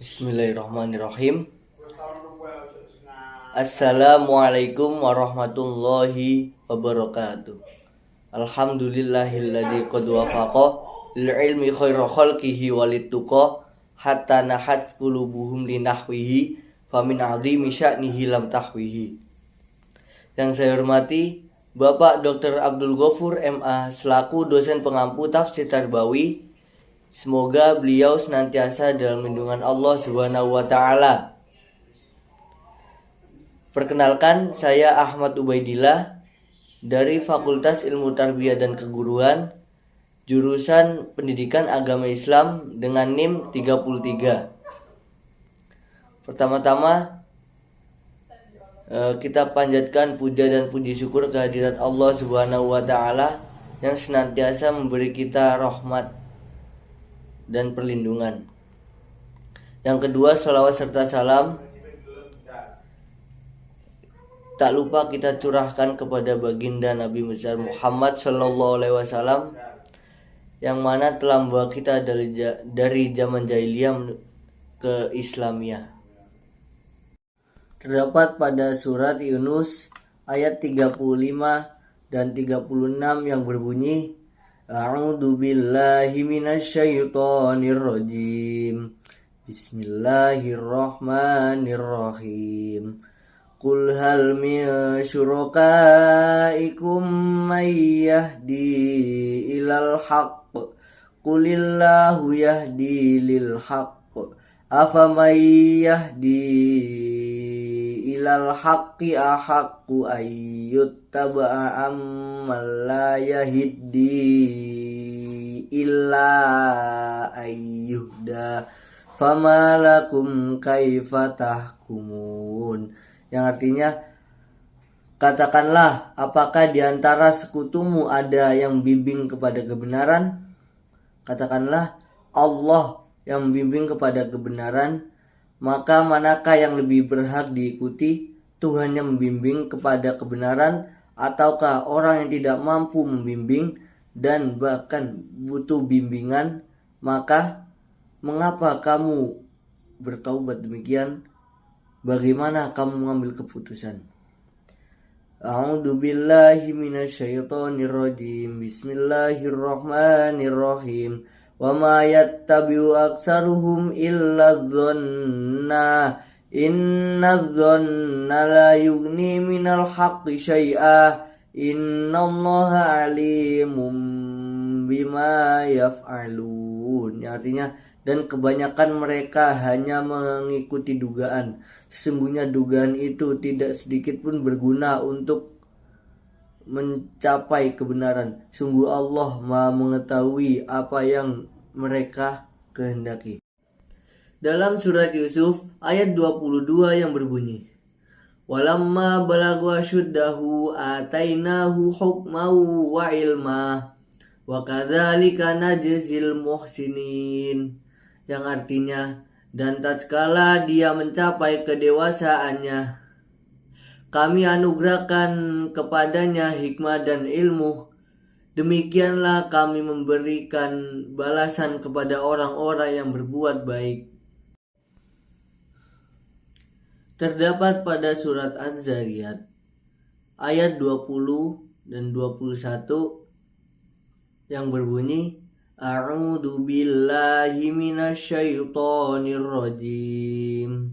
Bismillahirrahmanirrahim. Assalamualaikum warahmatullahi wabarakatuh. Alhamdulillahilladzi qad wafaqa lil ilmi khairu khalqihi walituqa hatta nahat qulubuhum linahwihi famin azimi sya'nihi lam tahwihi. Yang saya hormati Bapak Dr. Abdul Ghafur MA selaku dosen pengampu tafsir Tarbawi. Semoga beliau senantiasa dalam lindungan Allah Subhanahu wa taala. Perkenalkan, saya Ahmad Ubaidillah dari Fakultas Ilmu Tarbiyah dan Keguruan, jurusan Pendidikan Agama Islam dengan NIM 33. Pertama-tama kita panjatkan puja dan puji syukur kehadirat Allah Subhanahu wa taala yang senantiasa memberi kita rahmat dan perlindungan. Yang kedua, salawat serta salam tak lupa kita curahkan kepada baginda Nabi besar Muhammad Sallallahu Alaihi Wasallam yang mana telah membawa kita dari zaman jahiliyah ke Islamiyah. Terdapat pada surat Yunus ayat 35 dan 36 yang berbunyi, A'udzu billahi minasyaitonir rajim. Bismillahirrahmanirrahim. Qul hal min syurakaikum may yahdi ilal haqq. Qulillahu yahdi lil haqq. Afamay yahdi ilal haqqi ahaqqu ayyuttaba'a amman la yahdi illa ayyuhda fama lakum kaifa tahkumun. Yang artinya, katakanlah, apakah di antara sekutumu ada yang membimbing kepada kebenaran? Katakanlah, Allah yang membimbing kepada kebenaran, maka manakah yang lebih berhak diikuti? Tuhan yang membimbing kepada kebenaran ataukah orang yang tidak mampu membimbing dan bahkan butuh bimbingan? Maka mengapa kamu bertaubat demikian? Bagaimana kamu mengambil keputusan? A'udzu billahi minasyaitonir rajim. Bismillahirrahmanirrahim. Wa ma yattabi'u aktsaruhum illa dhanna inna dhanna la yughni minal haqqi syai'a innallaha alimun bima yaf'alun. Artinya, dan kebanyakan mereka hanya mengikuti dugaan. Sesungguhnya dugaan itu tidak sedikit pun berguna untuk mencapai kebenaran. Sungguh Allah Maha mengetahui apa yang mereka kehendaki. Dalam surat Yusuf ayat 22 yang berbunyi, Walamma balagha asyuddahu atainahu hukman wa ilma wa kadzalika najzil muhsinin. Yang artinya, dan tatkala dia mencapai kedewasaannya, kami anugerahkan kepadanya hikmah dan ilmu. Demikianlah kami memberikan balasan kepada orang-orang yang berbuat baik. Terdapat pada surat Az-Zariyat ayat 20 dan 21 yang berbunyi, A'udzu billahi minasyaitonir rajim.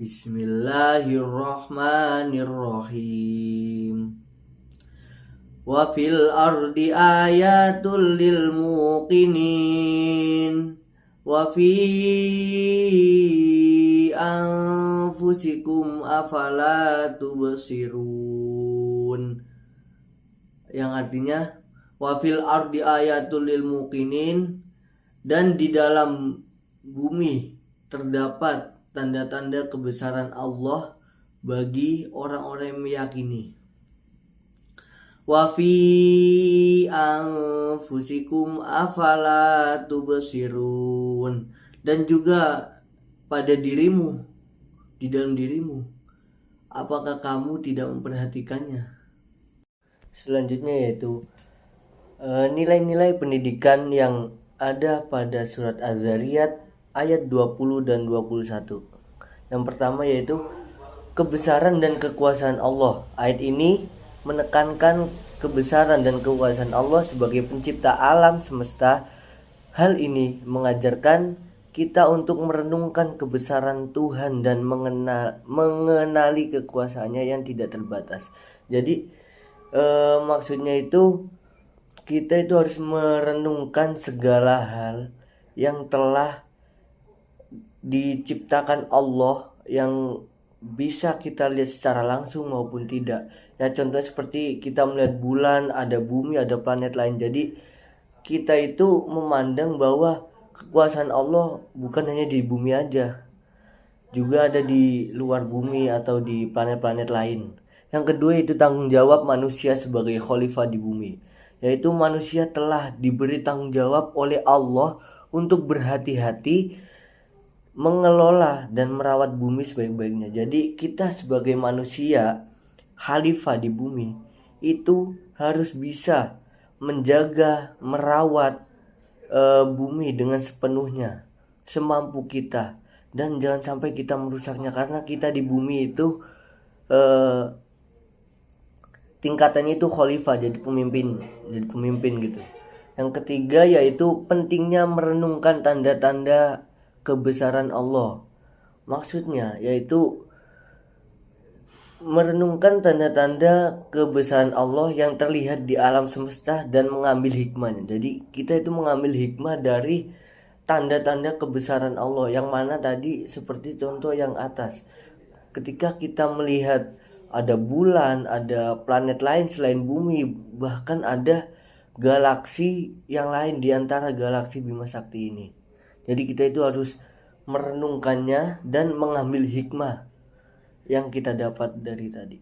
Bismillahirrahmanirrahim. Wa fil ardi ayatul lil muqinin wa fi anfusikum afala tubsirun. Yang artinya, wa fil ardi ayatul lil muqinin, dan di dalam bumi terdapat tanda-tanda kebesaran Allah bagi orang-orang yang meyakini. Wa fi anfusikum afala tubsirun, dan juga pada dirimu, di dalam dirimu, apakah kamu tidak memperhatikannya? Selanjutnya yaitu nilai-nilai pendidikan yang ada pada surat Az-Zariyat ayat 20 dan 21. Yang pertama yaitu kebesaran dan kekuasaan Allah. Ayat ini menekankan kebesaran dan kekuasaan Allah sebagai pencipta alam semesta. Hal ini mengajarkan kita untuk merenungkan kebesaran Tuhan dan mengenali kekuasaannya yang tidak terbatas. Jadi maksudnya itu kita itu harus merenungkan segala hal yang telah diciptakan Allah, yang bisa kita lihat secara langsung maupun tidak. Ya contohnya seperti kita melihat bulan, ada bumi, ada planet lain. Jadi kita itu memandang bahwa kekuasaan Allah bukan hanya di bumi aja, juga ada di luar bumi atau di planet-planet lain. Yang kedua itu tanggung jawab manusia sebagai khalifah di bumi, yaitu manusia telah diberi tanggung jawab oleh Allah untuk berhati-hati mengelola dan merawat bumi sebaik-baiknya. Jadi kita sebagai manusia khalifah di bumi itu harus bisa menjaga, merawat bumi dengan sepenuhnya, semampu kita, dan jangan sampai kita merusaknya, karena kita di bumi itu tingkatannya itu khalifah, jadi pemimpin gitu. Yang ketiga yaitu pentingnya merenungkan tanda-tanda kebesaran Allah. Maksudnya yaitu merenungkan tanda-tanda kebesaran Allah yang terlihat di alam semesta dan mengambil hikmahnya. Jadi kita itu mengambil hikmah dari tanda-tanda kebesaran Allah, yang mana tadi seperti contoh yang atas. Ketika kita melihat ada bulan, ada planet lain selain bumi, bahkan ada galaksi yang lain di antara galaksi Bima Sakti ini. Jadi kita itu harus merenungkannya dan mengambil hikmah yang kita dapat dari tadi.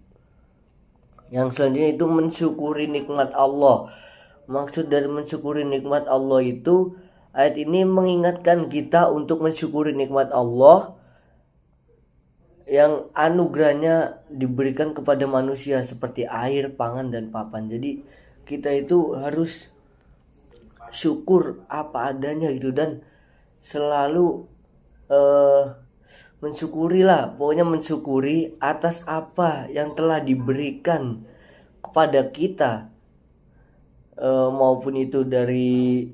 Yang selanjutnya itu mensyukuri nikmat Allah. Maksud dari mensyukuri nikmat Allah itu, ayat ini mengingatkan kita untuk mensyukuri nikmat Allah yang anugerahnya diberikan kepada manusia seperti air, pangan, dan papan. Jadi kita itu harus syukur apa adanya gitu, dan selalu mensyukurilah, pokoknya mensyukuri atas apa yang telah diberikan kepada kita, maupun itu dari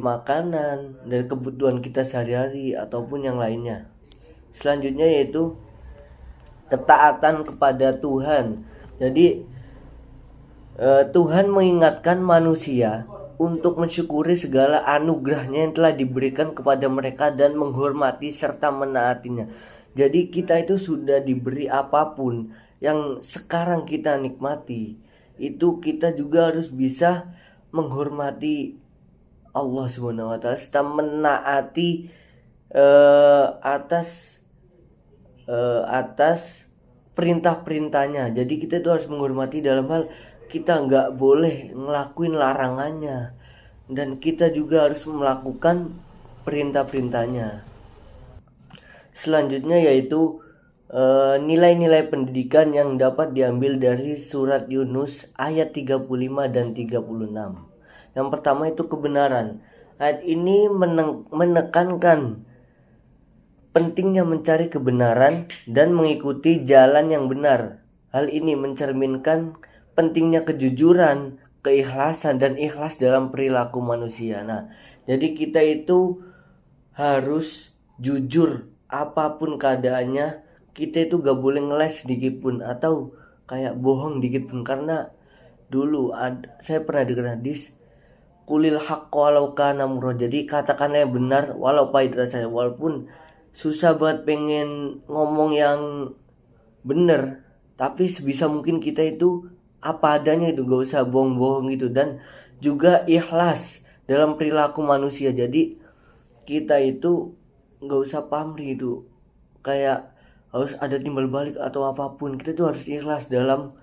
makanan, dari kebutuhan kita sehari-hari ataupun yang lainnya. Selanjutnya yaitu ketaatan kepada Tuhan. Jadi Tuhan mengingatkan manusia untuk mensyukuri segala anugerahnya yang telah diberikan kepada mereka dan menghormati serta menaatinya. Jadi kita itu sudah diberi apapun yang sekarang kita nikmati, itu kita juga harus bisa menghormati Allah Subhanahu wa taala serta menaati atas perintah-perintahnya. Jadi kita itu harus menghormati dalam hal kita nggak boleh ngelakuin larangannya, dan kita juga harus melakukan perintah-perintahnya. Selanjutnya yaitu nilai-nilai pendidikan yang dapat diambil dari surat Yunus ayat 35 dan 36. Yang pertama itu kebenaran. Ayat ini menekankan pentingnya mencari kebenaran dan mengikuti jalan yang benar. Hal ini mencerminkan pentingnya kejujuran, keikhlasan, dan ikhlas dalam perilaku manusia. Nah, jadi kita itu harus jujur apapun keadaannya. Kita itu gak boleh ngeles sedikit pun atau kayak bohong dikit pun, karena dulu saya pernah dengar hadis, kulil haqq walau kana murra. Jadi katakanlah yang benar walau pahit rasanya. Walaupun susah banget pengen ngomong yang benar, tapi sebisa mungkin kita itu apa adanya, itu gak usah bohong-bohong gitu, dan juga ikhlas dalam perilaku manusia. Jadi kita itu gak usah pamrih itu, kayak harus ada timbal balik atau apapun. Kita tuh harus ikhlas dalam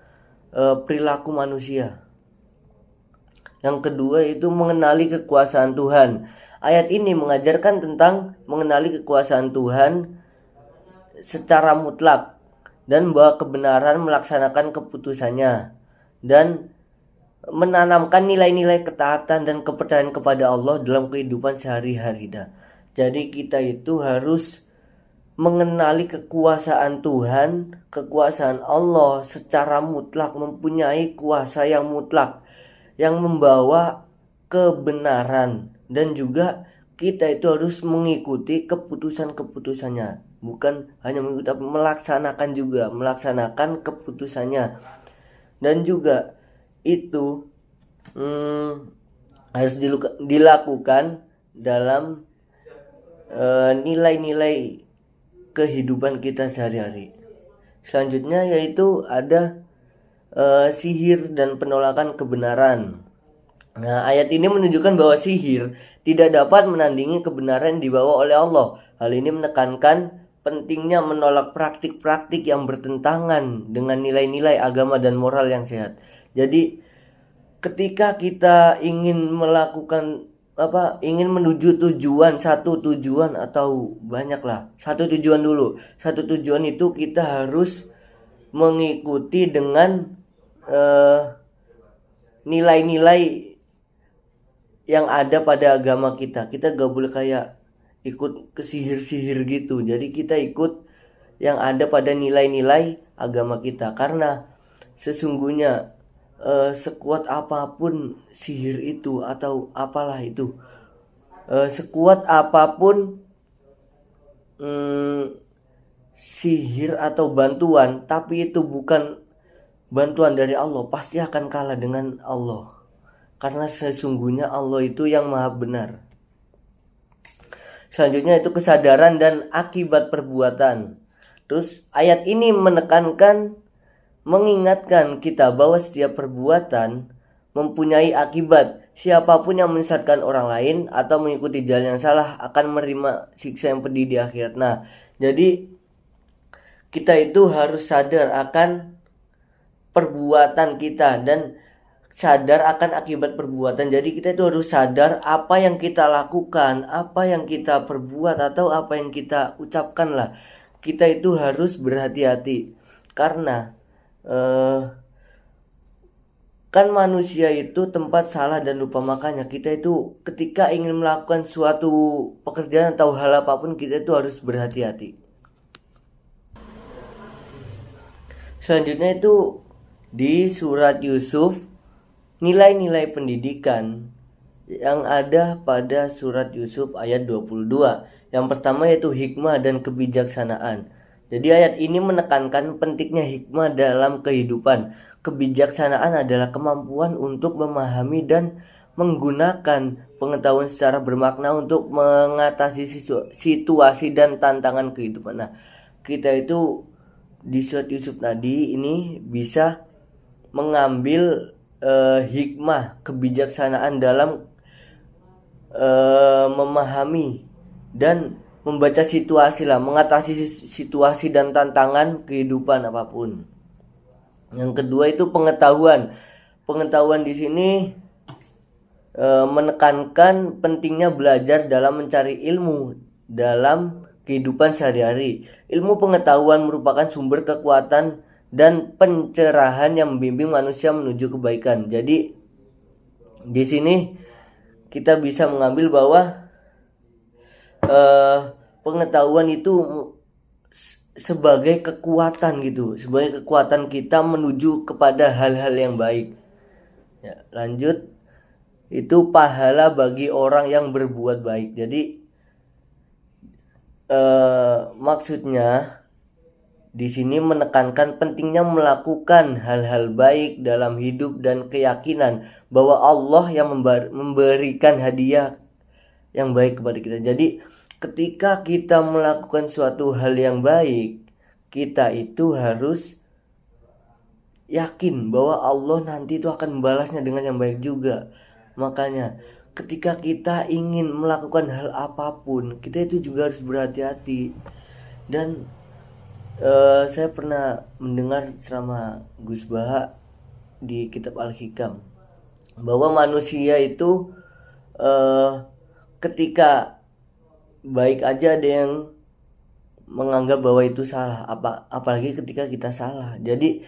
perilaku manusia. Yang kedua itu mengenali kekuasaan Tuhan. Ayat ini mengajarkan tentang mengenali kekuasaan Tuhan secara mutlak dan bahwa kebenaran melaksanakan keputusannya, dan menanamkan nilai-nilai ketaatan dan kepercayaan kepada Allah dalam kehidupan sehari-hari. Jadi kita itu harus mengenali kekuasaan Tuhan, kekuasaan Allah secara mutlak, mempunyai kuasa yang mutlak yang membawa kebenaran, dan juga kita itu harus mengikuti keputusan-keputusannya, bukan hanya mengikuti tapi melaksanakan keputusannya. Dan juga itu harus dilakukan dalam nilai-nilai kehidupan kita sehari-hari. Selanjutnya yaitu ada sihir dan penolakan kebenaran. Nah, ayat ini menunjukkan bahwa sihir tidak dapat menandingi kebenaran yang dibawa oleh Allah. Hal ini menekankan pentingnya menolak praktik-praktik yang bertentangan dengan nilai-nilai agama dan moral yang sehat. Jadi ketika kita ingin melakukan ingin menuju satu tujuan atau banyaklah satu tujuan dulu. Satu tujuan itu kita harus mengikuti dengan nilai-nilai yang ada pada agama kita. Kita gak boleh kayak ikut ke sihir-sihir gitu. Jadi kita ikut yang ada pada nilai-nilai agama kita, karena sesungguhnya sekuat apapun sihir itu atau apalah itu, sekuat apapun sihir atau bantuan, tapi itu bukan bantuan dari Allah, pasti akan kalah dengan Allah, karena sesungguhnya Allah itu yang maha benar. Selanjutnya itu kesadaran dan akibat perbuatan. Terus ayat ini mengingatkan kita bahwa setiap perbuatan mempunyai akibat. Siapapun yang menyesatkan orang lain atau mengikuti jalan yang salah akan menerima siksa yang pedih di akhirat. Nah, jadi kita itu harus sadar akan perbuatan kita dan sadar akan akibat perbuatan. Jadi kita itu harus sadar apa yang kita lakukan, apa yang kita perbuat atau apa yang kita ucapkan lah. Kita itu harus berhati-hati, karena kan manusia itu tempat salah dan lupa. Makanya kita itu ketika ingin melakukan suatu pekerjaan atau hal apapun, kita itu harus berhati-hati. Selanjutnya itu di surat Yusuf, nilai-nilai pendidikan yang ada pada surat Yusuf ayat 22. Yang pertama yaitu hikmah dan kebijaksanaan. Jadi ayat ini menekankan pentingnya hikmah dalam kehidupan. Kebijaksanaan adalah kemampuan untuk memahami dan menggunakan pengetahuan secara bermakna untuk mengatasi situasi dan tantangan kehidupan. Nah, kita itu di surat Yusuf tadi ini bisa mengambil hikmah, kebijaksanaan dalam memahami dan membaca situasi lah, mengatasi situasi dan tantangan kehidupan apapun. Yang kedua itu pengetahuan. Pengetahuan di sini menekankan pentingnya belajar dalam mencari ilmu dalam kehidupan sehari-hari. Ilmu pengetahuan merupakan sumber kekuatan dan pencerahan yang membimbing manusia menuju kebaikan. Jadi di sini kita bisa mengambil bahwa pengetahuan itu sebagai kekuatan gitu, sebagai kekuatan kita menuju kepada hal-hal yang baik. Ya, lanjut itu pahala bagi orang yang berbuat baik. Jadi maksudnya di sini menekankan pentingnya melakukan hal-hal baik dalam hidup dan keyakinan bahwa Allah yang memberikan hadiah yang baik kepada kita. Jadi ketika kita melakukan suatu hal yang baik, kita itu harus yakin bahwa Allah nanti itu akan membalasnya dengan yang baik juga. Makanya ketika kita ingin melakukan hal apapun, kita itu juga harus berhati-hati. Dan saya pernah mendengar ceramah Gus Baha di kitab Al-Hikam bahwa manusia itu ketika baik aja ada yang menganggap bahwa itu salah, apalagi ketika kita salah. Jadi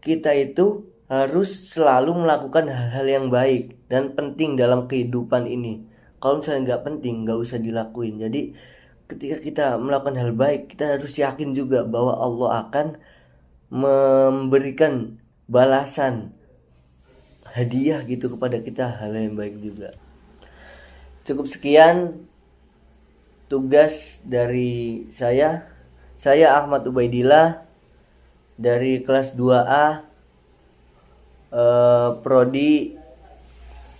kita itu harus selalu melakukan hal-hal yang baik dan penting dalam kehidupan ini. Kalau misalnya nggak penting, nggak usah dilakuin. Jadi ketika kita melakukan hal baik, kita harus yakin juga bahwa Allah akan memberikan balasan hadiah gitu kepada kita, hal yang baik juga. Cukup sekian tugas dari saya. Saya Ahmad Ubaidillah dari kelas 2A Prodi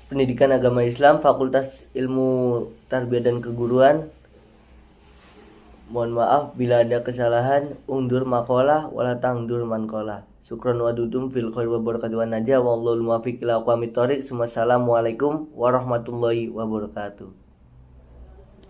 Pendidikan Agama Islam, Fakultas Ilmu Tarbiyah dan Keguruan. Mohon maaf bila ada kesalahan. Undur makolah wala tangdur mankolah. Syukran wa dudum fil khair wa barakatuh wa najah wa Allahul muwaffiq ila aqwamit thoriq. Wassalamualaikum warahmatullahi wabarakatuh.